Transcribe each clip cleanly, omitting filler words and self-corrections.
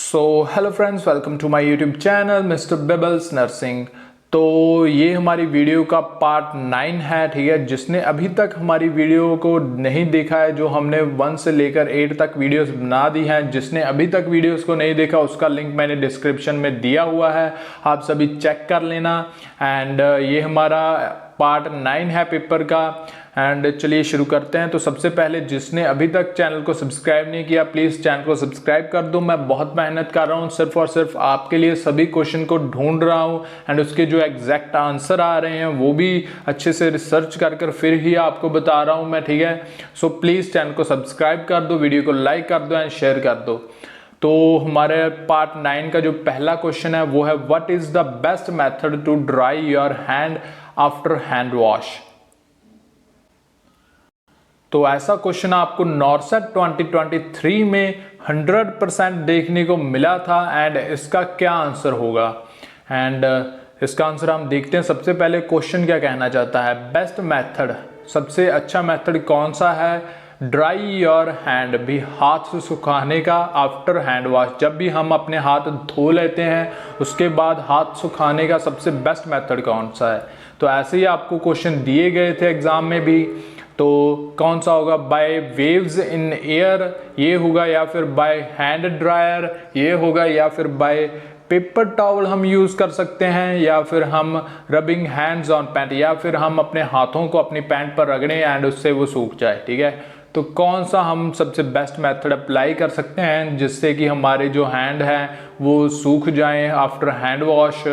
So hello friends, welcome to my YouTube channel mister babbles nursing. तो ये हमारी video का पार्ट 9 है, ठीक है। जिसने अभी तक हमारी वीडियो को नहीं देखा है, जो हमने 1 से लेकर 8 तक वीडियोस बना दी हैं, जिसने अभी तक वीडियोस को नहीं देखा उसका लिंक मैंने डिस्क्रिप्शन में दिया हुआ है, आप सभी चेक कर लेना। एंड ये हमारा पार्ट 9 है पेपर का। एंड चलिए शुरू करते हैं। तो सबसे पहले जिसने अभी तक चैनल को सब्सक्राइब नहीं किया, प्लीज़ चैनल को सब्सक्राइब कर दो। मैं बहुत मेहनत कर रहा हूँ सिर्फ और सिर्फ आपके लिए, सभी क्वेश्चन को ढूंढ रहा हूँ एंड उसके जो एग्जैक्ट आंसर आ रहे हैं वो भी अच्छे से रिसर्च कर फिर ही आपको बता रहा हूँ मैं, ठीक है। सो प्लीज़ चैनल को सब्सक्राइब कर दो, वीडियो को लाइक कर दो एंड शेयर कर दो। तो हमारे पार्ट 9 का जो पहला क्वेश्चन है वो है, what is the best method to dry your hand after hand wash. तो ऐसा क्वेश्चन आपको नॉरसेट 2023 में 100% देखने को मिला था। एंड इसका क्या आंसर होगा, एंड इसका आंसर हम देखते हैं। सबसे पहले क्वेश्चन क्या कहना चाहता है, बेस्ट मेथड, सबसे अच्छा मेथड कौन सा है ड्राई योर हैंड, भी हाथ से सुखाने का आफ्टर हैंड वॉश। जब भी हम अपने हाथ धो लेते हैं उसके बाद हाथ सुखाने का सबसे बेस्ट मेथड कौन सा है। तो ऐसे ही आपको क्वेश्चन दिए गए थे एग्जाम में भी। तो कौन सा होगा, बाय वेव्स इन एयर ये होगा, या फिर बाय हैंड ड्रायर ये होगा, या फिर बाय पेपर टॉवल हम यूज कर सकते हैं, या फिर हम रबिंग हैंड्स ऑन पैंट, या फिर हम अपने हाथों को अपनी पैंट पर रगड़ें एंड उससे वो सूख जाए, ठीक है। तो कौन सा हम सबसे बेस्ट मेथड अप्लाई कर सकते हैं जिससे कि हमारे जो हैंड है वो सूख जाएं आफ्टर हैंड वॉश।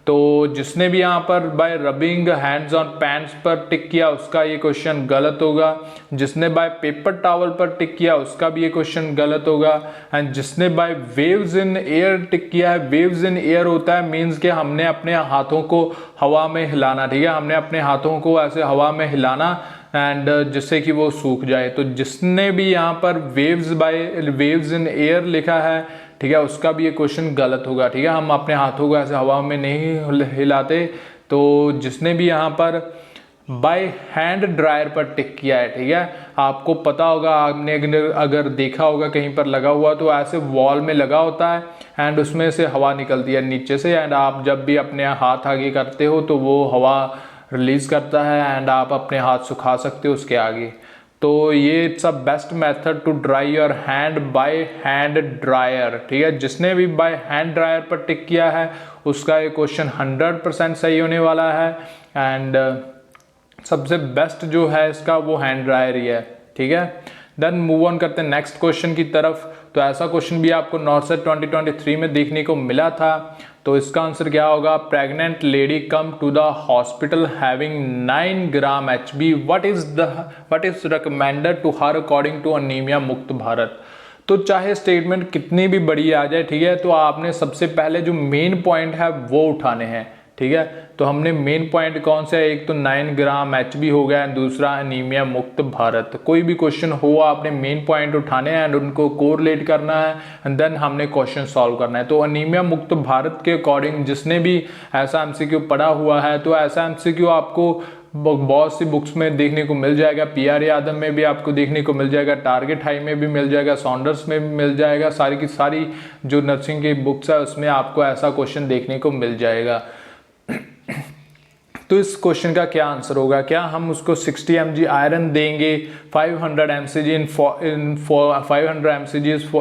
तो जिसने भी यहाँ पर bye rubbing hands on pants पर टिक किया उसका ये क्वेश्चन गलत होगा। जिसने बाय पेपर टॉवल पर टिक किया उसका भी ये क्वेश्चन गलत होगा। एंड जिसने बाय वेव्स इन एयर टिक किया है, वेव्स इन एयर होता है मीन्स कि हमने अपने हाथों को हवा में हिलाना, ठीक है, हमने अपने हाथों को ऐसे हवा में हिलाना एंड जिससे कि वो सूख जाए। तो जिसने भी यहाँ पर वेव्स इन एयर लिखा है, ठीक है, उसका भी ये क्वेश्चन गलत होगा, ठीक है। हम अपने हाथों को ऐसे हवा में नहीं हिलाते। तो जिसने भी यहाँ पर बाय हैंड ड्रायर पर टिक किया है, ठीक है, आपको पता होगा, आपने अगर देखा होगा कहीं पर लगा हुआ तो ऐसे वॉल में लगा होता है एंड उसमें से हवा निकलती है नीचे से, एंड आप जब भी अपने हाथ आगे करते हो तो वो हवा रिलीज करता है एंड आप अपने हाथ सुखा सकते हो उसके आगे। तो ये it's a best method to dry your hand by hand dryer, ठीक है। जिसने भी बाय हैंड ड्रायर पर टिक किया है उसका ये क्वेश्चन 100% सही होने वाला है। एंड सबसे बेस्ट जो है इसका वो हैंड ड्रायर ही है, ठीक है। देन मूव ऑन करते हैं नेक्स्ट क्वेश्चन की तरफ। तो ऐसा क्वेश्चन भी आपको नॉरसेट 2023 में देखने को मिला था। तो इसका आंसर क्या होगा, pregnant lady come to the hospital having 9 gram HB, what is recommended to her according to anaemia Mukt Bharat. तो चाहे स्टेटमेंट कितनी भी बड़ी आ जाए, ठीक है, तो आपने सबसे पहले जो मेन पॉइंट है वो उठाने हैं, ठीक है। तो हमने मेन पॉइंट कौन सा है, एक तो 9 ग्राम HB हो गया, दूसरा अनीमिया मुक्त भारत। कोई भी क्वेश्चन हो आपने मेन पॉइंट उठाने हैं एंड उनको कोरिलेट करना है एंड देन हमने क्वेश्चन सॉल्व करना है। तो अनीमिया मुक्त भारत के अकॉर्डिंग जिसने भी ऐसा MCQ पढ़ा हुआ है, तो ऐसा MCQ आपको बहुत सी बुक्स में देखने को मिल जाएगा, PR यादव में भी आपको देखने को मिल जाएगा, टारगेट हाई में भी मिल जाएगा, सॉन्डर्स में भी मिल जाएगा, सारी की सारी जो नर्सिंग की बुक्स है उसमें आपको ऐसा क्वेश्चन देखने को मिल जाएगा। तो इस क्वेश्चन का क्या आंसर होगा, क्या हम उसको 60 mg आयरन देंगे, 500 mcg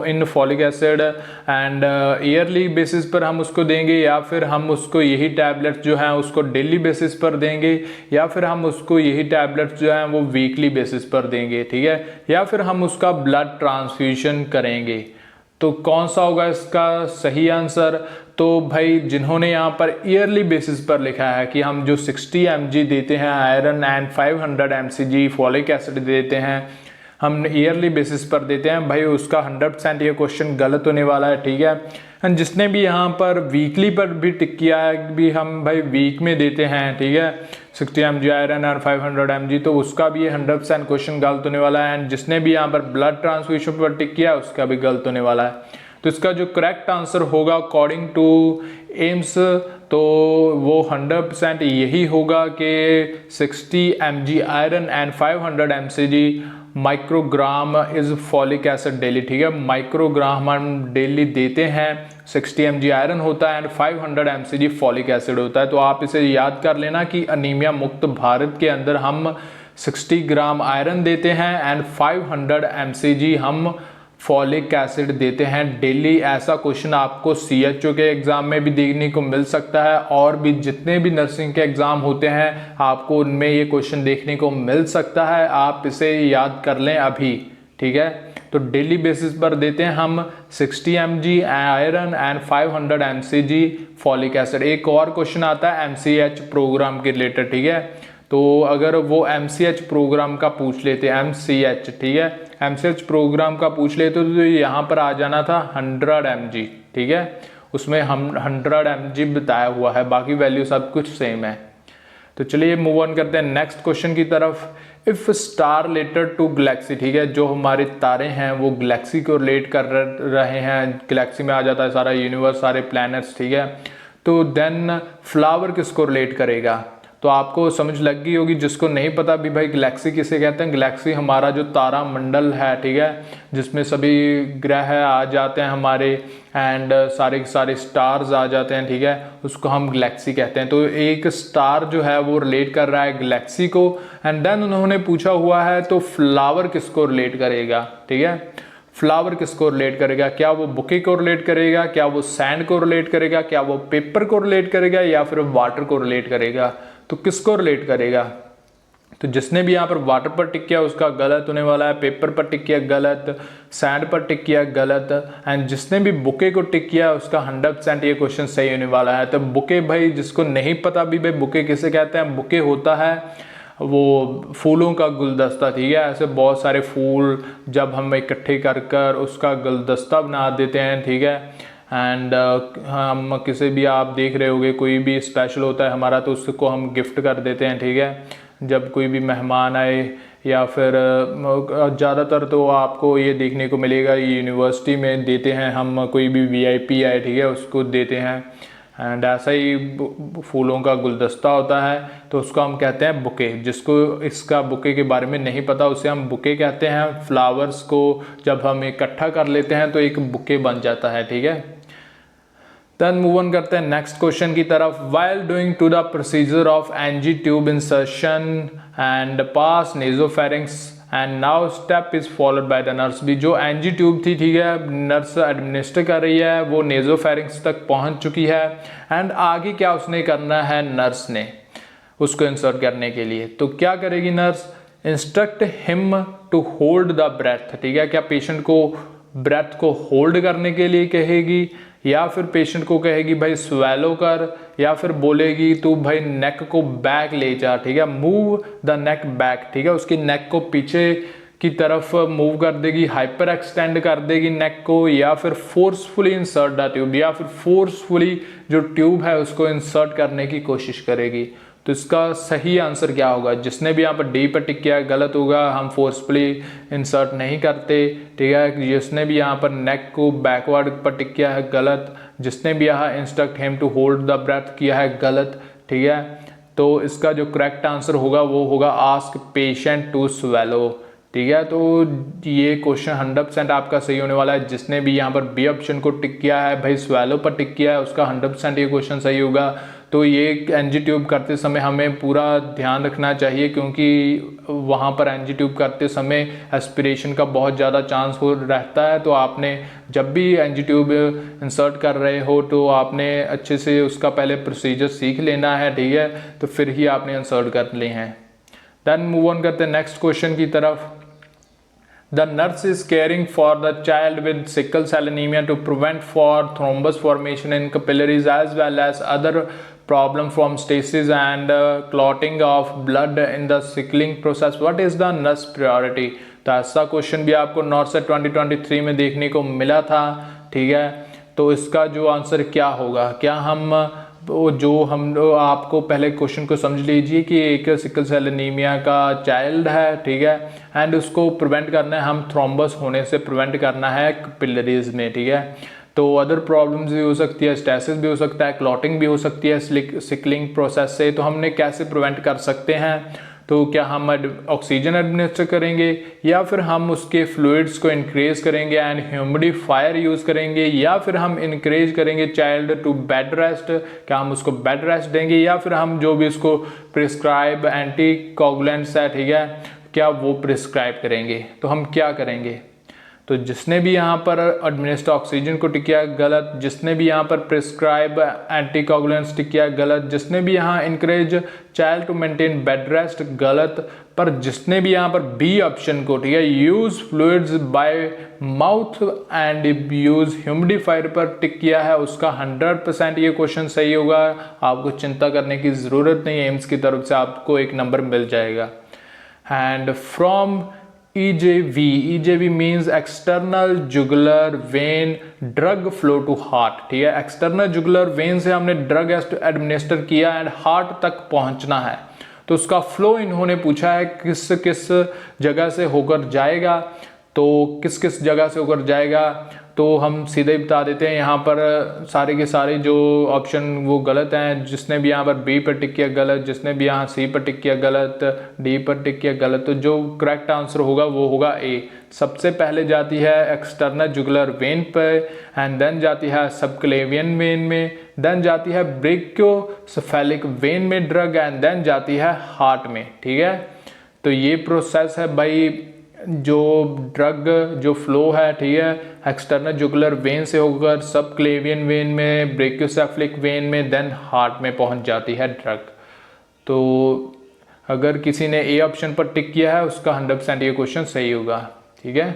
in folic acid and yearly basis पर हम उसको देंगे, या फिर हम उसको यही टैबलेट जो है उसको डेली बेसिस पर देंगे, या फिर हम उसको यही टैबलेट जो है वो वीकली बेसिस पर देंगे, ठीक है, या फिर हम उसका ब्लड ट्रांसफ्यूजन करेंगे। तो कौन सा होगा इसका सही आंसर। तो भाई जिन्होंने यहाँ पर ईयरली बेसिस पर लिखा है कि हम जो 60 mg देते हैं iron and 500 mcg folic acid देते हैं, हम ईयरली बेसिस पर देते हैं, भाई उसका 100% ये क्वेश्चन गलत होने वाला है, ठीक है। एंड जिसने भी यहाँ पर वीकली पर भी टिक किया है, भी हम भाई वीक में देते हैं, ठीक है, 60 mg आयरन और 500 mg, तो उसका भी ये 100% क्वेश्चन गलत होने वाला है। एंड जिसने भी यहाँ पर ब्लड ट्रांसफ्यूजन पर टिक किया उसका भी गलत होने वाला है। तो इसका जो करेक्ट आंसर होगा अकॉर्डिंग टू एम्स, तो वो 100% यही होगा कि 60 mg iron and 500 mcg microgram is folic acid daily, ठीक है। माइक्रोग्राम हम डेली देते हैं, 60 mg आयरन होता है एंड 500 mcg फॉलिक एसिड होता है। तो आप इसे याद कर लेना कि अनीमिया मुक्त भारत के अंदर हम 60 ग्राम आयरन देते हैं एंड 500 mcg हम फॉलिक एसिड देते हैं डेली। ऐसा क्वेश्चन आपको CHO के एग्जाम में भी देखने को मिल सकता है और भी जितने भी नर्सिंग के एग्जाम होते हैं आपको उनमें ये क्वेश्चन देखने को मिल सकता है। आप इसे याद कर लें अभी, ठीक है। तो डेली बेसिस पर देते हैं हम 60 mg iron and 500 mcg folic acid. एक और क्वेश्चन आता है MCH प्रोग्राम के रिलेटेड, ठीक है। तो अगर वो MCH प्रोग्राम का पूछ लेते, MCH, ठीक है, MCH प्रोग्राम का पूछ लेते तो यहाँ पर आ जाना था 100 mg, ठीक है। उसमें हम 100 mg बताया हुआ है, बाकी वैल्यू सब कुछ सेम है। तो चलिए मूव ऑन करते हैं नेक्स्ट क्वेश्चन की तरफ। If star related to galaxy, ठीक है, जो हमारे तारे हैं वो गैलेक्सी को रिलेट कर रहे हैं, गैलेक्सी में आ जाता है सारा यूनिवर्स, सारे प्लैनेट्स, ठीक है। तो देन फ्लावर किसको रिलेट करेगा? तो आपको समझ लग गई होगी। जिसको नहीं पता भी भाई गैलेक्सी किसे कहते हैं, गैलेक्सी हमारा जो तारा मंडल है, ठीक है, जिसमें सभी ग्रह आ जाते हैं हमारे एंड सारे के सारे स्टार्स आ जाते हैं, ठीक है, उसको हम गैलेक्सी कहते हैं। तो एक स्टार जो है वो रिलेट कर रहा है गैलेक्सी को एंड देन उन्होंने पूछा हुआ है तो फ्लावर किसको रिलेट करेगा, ठीक है। फ्लावर किसको रिलेट करेगा? क्या वो बुके को रिलेट करेगा, क्या वो सैंड को रिलेट करेगा, क्या वो पेपर को रिलेट करेगा या फिर वाटर को रिलेट करेगा? तो किसको रिलेट करेगा? तो जिसने भी यहाँ पर वाटर पर टिक किया उसका गलत होने वाला है, पेपर पर टिक किया गलत, सैंड पर टिक किया गलत एंड जिसने भी बुके को टिक किया उसका 100% ये क्वेश्चन सही होने वाला है। तो बुके, भाई जिसको नहीं पता भी भाई बुके किसे कहते हैं, बुके होता है वो फूलों का गुलदस्ता, ठीक है। ऐसे बहुत सारे फूल जब हम इकट्ठे कर कर उसका गुलदस्ता बना देते हैं, ठीक है। एंड हम किसी भी, आप देख रहे होगे कोई भी स्पेशल होता है हमारा तो उसको हम गिफ्ट कर देते हैं, ठीक है। जब कोई भी मेहमान आए या फिर ज़्यादातर तो आपको ये देखने को मिलेगा यूनिवर्सिटी में देते हैं हम, कोई भी VIP आए, ठीक है, उसको देते हैं एंड ऐसा ही फूलों का गुलदस्ता होता है तो उसको हम कहते हैं बुके। जिसको इसका बुके के बारे में नहीं पता उसे हम बुके कहते हैं। फ्लावर्स को जब हम इकट्ठा कर लेते हैं तो एक बुके बन जाता है, ठीक है। देन मूव ऑन करते हैं नेक्स्ट क्वेश्चन की तरफ। While doing to the procedure of NG tube insertion and pass nasopharynx and now step is followed by the nurse. भी जो एनजी ट्यूब थी, ठीक है, नर्स एडमिनिस्टर कर रही है, वो नेजोफेरिंग्स तक पहुंच चुकी है एंड आगे क्या उसने करना है नर्स ने उसको इंसर्ट करने के लिए। तो क्या करेगी nurse? Instruct him to hold the breath, ठीक है। क्या पेशेंट को ब्रेथ को होल्ड करने के लिए कहेगी या फिर पेशेंट को कहेगी भाई स्वेलो कर या फिर बोलेगी तू भाई नेक को बैक ले जा, ठीक है, मूव द नेक बैक, ठीक है। उसकी नेक को पीछे की तरफ मूव कर देगी, हाइपर एक्सटेंड कर देगी नेक को, या फिर फोर्सफुली इंसर्ट द ट्यूब, या फिर फोर्सफुली जो ट्यूब है उसको इंसर्ट करने की कोशिश करेगी। तो इसका सही आंसर क्या होगा? जिसने भी यहाँ पर डी पर टिक किया है गलत होगा, हम फोर्सफुली इंसर्ट नहीं करते, ठीक है। जिसने भी यहाँ पर नेक को बैकवर्ड पर टिक किया है गलत, जिसने भी यहाँ instruct him to hold the breath किया है गलत, ठीक है। तो इसका जो करेक्ट आंसर होगा वो होगा आस्क पेशेंट टू स्वेलो, ठीक है। तो ये क्वेश्चन 100% आपका सही होने वाला है। जिसने भी यहाँ पर बी ऑप्शन को टिक किया है, भाई स्वेलो पर टिक किया है, उसका 100% ये क्वेश्चन सही होगा। तो ये एनजी ट्यूब करते समय हमें पूरा ध्यान रखना चाहिए क्योंकि वहाँ पर एनजी ट्यूब करते समय एस्पिरेशन का बहुत ज़्यादा चांस हो रहता है। तो आपने जब भी एनजी ट्यूब इंसर्ट कर रहे हो तो आपने अच्छे से उसका पहले प्रोसीजर सीख लेना है, ठीक है, तो फिर ही आपने इंसर्ट कर ले हैं। देन मूव ऑन करते हैं नेक्स्ट क्वेश्चन की तरफ। The nurse is caring for the child with sickle cell anemia to prevent for thrombus formation in capillaries as well as other problem from stasis and clotting of blood in the sickling process. What is the nurse priority? तो ऐसा question भी आपको नॉर्सेट 2023 में देखने को मिला था, ठीक है। तो इसका जो आंसर क्या होगा? क्या हम आपको पहले क्वेश्चन को समझ लीजिए कि एक सिकल सेल एनीमिया का चाइल्ड है, ठीक है, एंड उसको प्रिवेंट करना है, हम थ्रोम्बस होने से प्रिवेंट करना है कैपिलरीज में, ठीक है। तो अदर प्रॉब्लम्स भी हो सकती है, स्टेसिस भी हो सकता है, क्लॉटिंग भी हो सकती है सिकलिंग प्रोसेस से। तो हमने कैसे प्रिवेंट कर सकते हैं? तो क्या हम ऑक्सीजन एडमिनिस्टर करेंगे या फिर हम उसके फ्लूइड्स को इंक्रीज करेंगे एंड ह्यूमिडिफायर यूज़ करेंगे, या फिर हम इंक्रेज करेंगे चाइल्ड टू बेड रेस्ट, क्या हम उसको बेड रेस्ट देंगे, या फिर हम जो भी उसको प्रिस्क्राइब एंटी कोगुलेंट्स है, ठीक है, क्या वो प्रिस्क्राइब करेंगे। तो हम क्या करेंगे, तो जिसने भी यहाँ पर एडमिनिस्टर ऑक्सीजन को टिक किया गलत, जिसने भी यहाँ पर प्रिस्क्राइब एंटीकोगुलेंट्स टिक किया गलत, जिसने भी यहाँ encourage child to maintain bed rest गलत, पर जिसने भी यहाँ पर बी ऑप्शन को, ठीक है, use fluids bye mouth and use humidifier पर टिक किया है, उसका 100% ये क्वेश्चन सही होगा। आपको चिंता करने की ज़रूरत नहीं, एम्स की तरफ से आपको एक नंबर मिल जाएगा। And from EJV means external jugular vein drug flow to heart, ठीक है, एक्सटर्नल जुगुलर वेन से हमने ड्रग एडमिनिस्टर किया एंड हार्ट तक पहुंचना है, तो उसका फ्लो इन्होंने पूछा है किस किस जगह से होकर जाएगा। तो किस किस जगह से होकर जाएगा, तो हम सीधे ही बता देते हैं, यहाँ पर सारे के सारे जो ऑप्शन वो गलत हैं। जिसने भी यहाँ पर बी पर टिक किया गलत, जिसने भी यहाँ सी पर टिक किया गलत, डी पर टिक किया गलत, तो जो करेक्ट आंसर होगा वो होगा ए। सबसे पहले जाती है एक्सटर्नल जुगुलर वेन पे एंड देन जाती है सबक्लेवियन वेन में, देन जाती है ब्रेकियोसेफेलिक वेन में ड्रग एंड देन जाती है हार्ट में, ठीक है। तो ये प्रोसेस है भाई, जो ड्रग जो फ्लो है, ठीक है, एक्सटर्नल जुगुलर वेन से होकर सबक्लेवियन वेन में, ब्रेकियोसेफेलिक वेन में, देन हार्ट में पहुंच जाती है ड्रग। तो अगर किसी ने ए ऑप्शन पर टिक किया है उसका 100% ये क्वेश्चन सही होगा, ठीक है।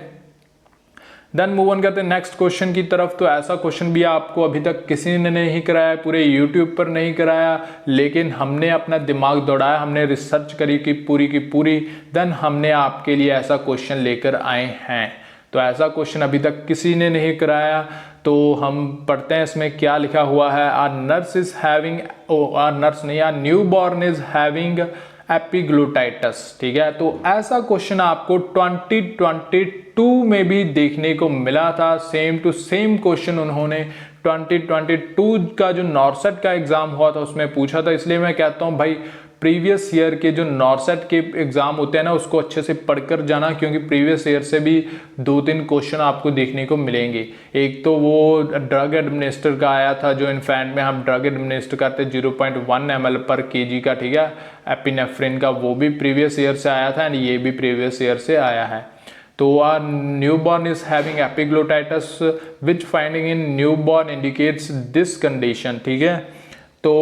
देन मूव ऑन करते हैं नेक्स्ट क्वेश्चन की तरफ। तो ऐसा क्वेश्चन भी आपको अभी तक किसी ने नहीं कराया, पूरे यूट्यूब पर नहीं कराया, लेकिन हमने अपना दिमाग दौड़ाया, हमने रिसर्च करी की पूरी, देन हमने आपके लिए ऐसा क्वेश्चन लेकर आए हैं। तो ऐसा क्वेश्चन अभी तक किसी ने नहीं कराया, तो हम पढ़ते हैं इसमें क्या लिखा हुआ है। Our nurse is having, nurse नहीं, our newborn is having epiglottitis, ठीक है। तो ऐसा क्वेश्चन आपको 2022 में भी देखने को मिला था। सेम टू सेम क्वेश्चन उन्होंने 2022 का जो नॉर्सेट का एग्जाम हुआ था उसमें पूछा था। इसलिए मैं कहता हूं भाई प्रीवियस ईयर के जो नॉर्सेट के एग्जाम होते हैं ना, उसको अच्छे से पढ़कर जाना, क्योंकि प्रीवियस ईयर से भी 2-3 क्वेश्चन आपको देखने को मिलेंगे। एक तो वो ड्रग एडमिनिस्टर का आया था, जो इन्फेंट में हम ड्रग एडमिनिस्टर करते 0.1 ml पर kg का, ठीक है, एपिनेफ्रिन का, वो भी प्रीवियस ईयर से आया था एंड ये भी प्रीवियस ईयर से आया है। तो our newborn is having epiglottitis which finding in newborn indicates this condition, ठीक है। तो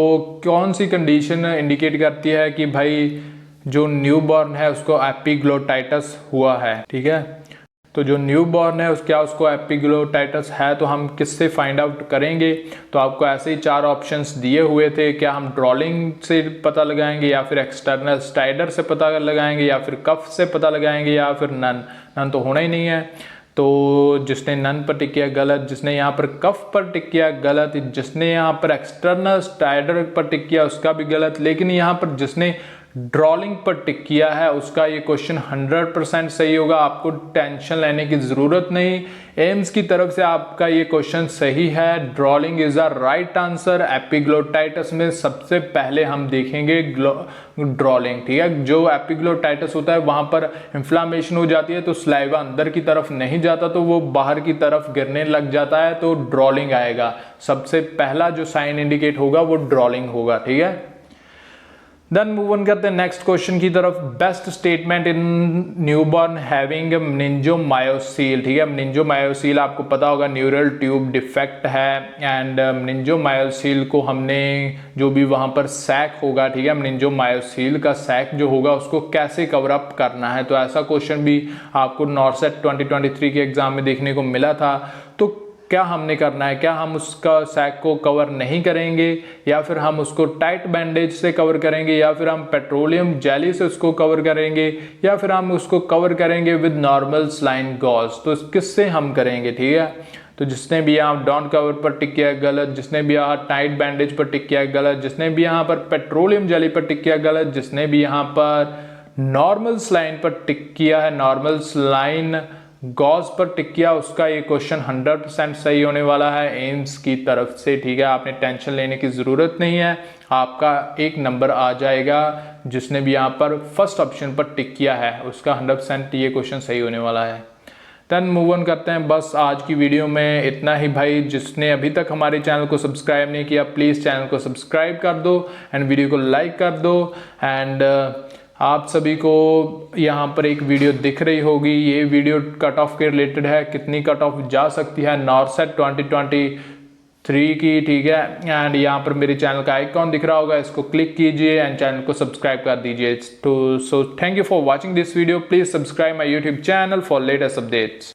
कौन सी कंडीशन इंडिकेट करती है कि भाई जो न्यूबॉर्न है उसको एपिग्लोटाइटिस हुआ है, ठीक है। तो जो न्यूबॉर्न है क्या उसको एपिग्लोटाइटिस है, तो हम किससे फाइंड आउट करेंगे। तो आपको ऐसे ही 4 ऑप्शंस दिए हुए थे, क्या हम ड्रॉलिंग से पता लगाएंगे, या फिर एक्सटर्नल स्टाइडर से पता लगाएंगे, या फिर कफ से पता लगाएंगे, या फिर नन तो होना ही नहीं है। तो जिसने नन पर टिक किया गलत, जिसने यहाँ पर कफ पर टिक किया गलत, जिसने यहाँ पर एक्सटर्नल स्टाइडर पर टिक किया उसका भी गलत, लेकिन यहाँ पर जिसने ड्रॉलिंग पर टिक किया है उसका ये क्वेश्चन 100% सही होगा। आपको टेंशन लेने की ज़रूरत नहीं, एम्स की तरफ से आपका ये क्वेश्चन सही है। Drooling is a right answer. Epiglottitis में सबसे पहले हम देखेंगे ड्रॉलिंग, ठीक है। जो एपिग्लोटाइटिस होता है वहां पर इन्फ्लामेशन हो जाती है, तो स्लाइवा अंदर की तरफ नहीं जाता, तो वो बाहर की तरफ गिरने लग जाता है, तो ड्रॉलिंग आएगा। सबसे पहला जो साइन इंडिकेट होगा वो ड्रॉलिंग होगा, ठीक है। देन मूव ऑन करते हैं नेक्स्ट क्वेश्चन की तरफ। Best statement in newborn having meningomyelocele, ठीक है। मेनिंजोमायोसील आपको पता होगा न्यूरल ट्यूब डिफेक्ट है, एंड मेनिंजोमायोसील को हमने जो भी वहां पर सैक होगा, ठीक है, मेनिंजोमायोसील का सैक जो होगा उसको कैसे कवर अप करना है। तो ऐसा क्वेश्चन भी आपको नॉर्सेट 2023 के एग्जाम में देखने को मिला था। तो क्या हमने करना है, क्या हम उसका सैक को कवर नहीं करेंगे, या फिर हम उसको टाइट बैंडेज से कवर करेंगे, या फिर हम पेट्रोलियम जेली से उसको कवर करेंगे, या फिर हम उसको कवर करेंगे विद नॉर्मल सलाइन गॉज। तो किससे हम करेंगे, ठीक है। तो जिसने भी यहाँ डॉन कवर पर टिक किया गलत, जिसने भी यहाँ टाइट बैंडेज पर टिक किया गलत, जिसने भी यहाँ पर पेट्रोलियम जेली पर टिक किया गलत, जिसने भी यहाँ पर नॉर्मल सलाइन पर टिक किया है, नॉर्मल सलाइन गॉस पर टिक किया उसका ये क्वेश्चन 100% सही होने वाला है एम्स की तरफ से, ठीक है। आपने टेंशन लेने की ज़रूरत नहीं है, आपका एक नंबर आ जाएगा जिसने भी यहाँ पर फर्स्ट ऑप्शन पर टिक किया है उसका 100% ये क्वेश्चन सही होने वाला है। देन मूव ऑन करते हैं। बस आज की वीडियो में इतना ही भाई। जिसने अभी तक हमारे चैनल को सब्सक्राइब नहीं किया प्लीज़ चैनल को सब्सक्राइब कर दो एंड वीडियो को लाइक कर दो। एंड आप सभी को यहाँ पर एक वीडियो दिख रही होगी, ये वीडियो कट ऑफ के रिलेटेड है, कितनी कट ऑफ जा सकती है नॉर्सेट 2023 की, ठीक है। एंड यहाँ पर मेरे चैनल का आइकॉन दिख रहा होगा, इसको क्लिक कीजिए एंड चैनल को सब्सक्राइब कर दीजिए। तो so thank you for watching this video. Please subscribe my YouTube channel for latest updates.